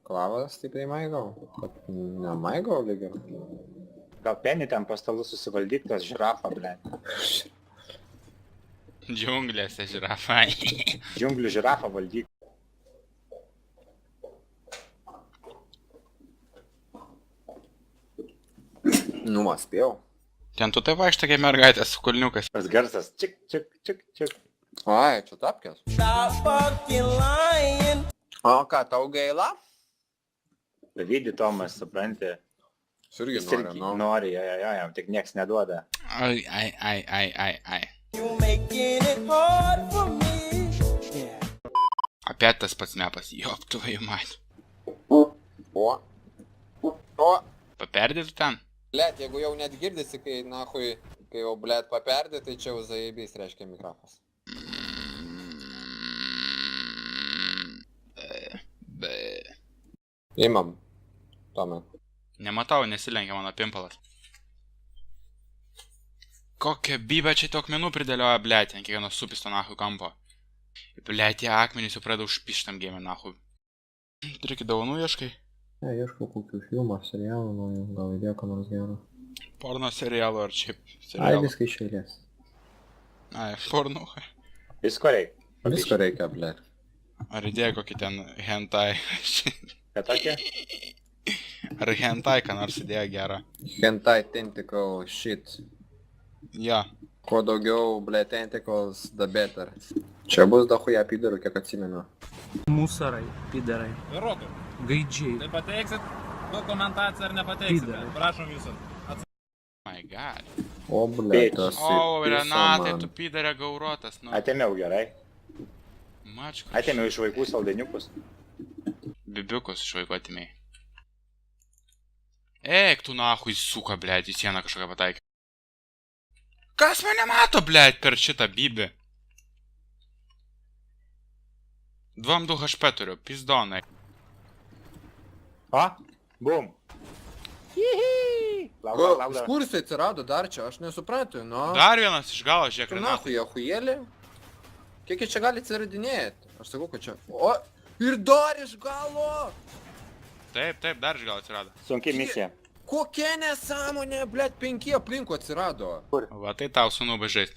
Klavas stipriai maigau. Ne maigau lygiai. Gal penį ten po stalu susivaldyt, tas žirafą, ble. Džiunglėse žirafai. Džiunglių žirafą valdyt. Nu, man spėjau. Ten tu taip vaikštai kaip mergaitė su kulniukas. Tas garsas, čik, čik, čik, čik. Ai, čia tapkės. O ką, tau gaila? Davydį Tomas, supranti. Jis irgi Jis nori, irgi nu. nori, jo, jam tik nieks neduoda. Ai. Apie tas pats mepas, jop, tu jau man. O. Paperdėtų ten? Blet, jeigu jau net girdisi, kai, nahui, kai jau, blet, paperdė, tai čia jau zaibys reiškia mikrofas. Imam. Tome. Nematau, nesilenkia mano pimpalas. Kokia bybė čia tiek menų pridėlioja, blėt, ant kiekvieno supisto nahui kampo. Blėt, tie akmenys jau pradeda užpištam gėmę nahui. Turi dovanų ieškai? Ne, ieškau kokių filmų, serialų, nu, gal įdėjo ką nors gero. Porno serialų ar šiaip Ai, serialų? viską iš eilės. Ai, pornuha. Visko reik. Visko reikia, blet. Ar įdėjo kokį ten hentai? Ką tokia? Ar hentai, ką nors įdėjo gerą? Hentai tentacle shit. Ja. Kuo daugiau, blet, tentacles, the better. Čia bus dahuja pidarų, kiek atsimenu. Musarai, pidarai, Vairuotojai, gaidžiai, tai pateiksit dokumentaciją ar nepateiksit? Pidai. Prašom jūsų. My god. O, blet, tas O, Renatai, tu pidarė gaurotas, nu. Atėmiau gerai. Mačkas. Atėmiau iš vaikų saldainiukus. Bibiukus iš vaikų atimėjai. Eik, tu nahui suka, blėt, į sieną kažkokią pataikė. Kas mane mato, blėt, per šitą bibį? 2 HP turiu, pizdonai. O? Bum. Hihi. Lauk. Kur jis atsirado dar čia, aš nesuprantu, nu. Dar vienas iš galo, žiūrėk, Tu Renatai. nahui, ahujėlį? Kiek jis čia gali atsiradinėti? Aš sakau, kad čia... O, ir dar iš galo! Taip, dar iš galo atsirado. Sunki misija. Kokia nesąmonė, blet, 5 aplinkų atsirado. Va tai tau su nubai žaist.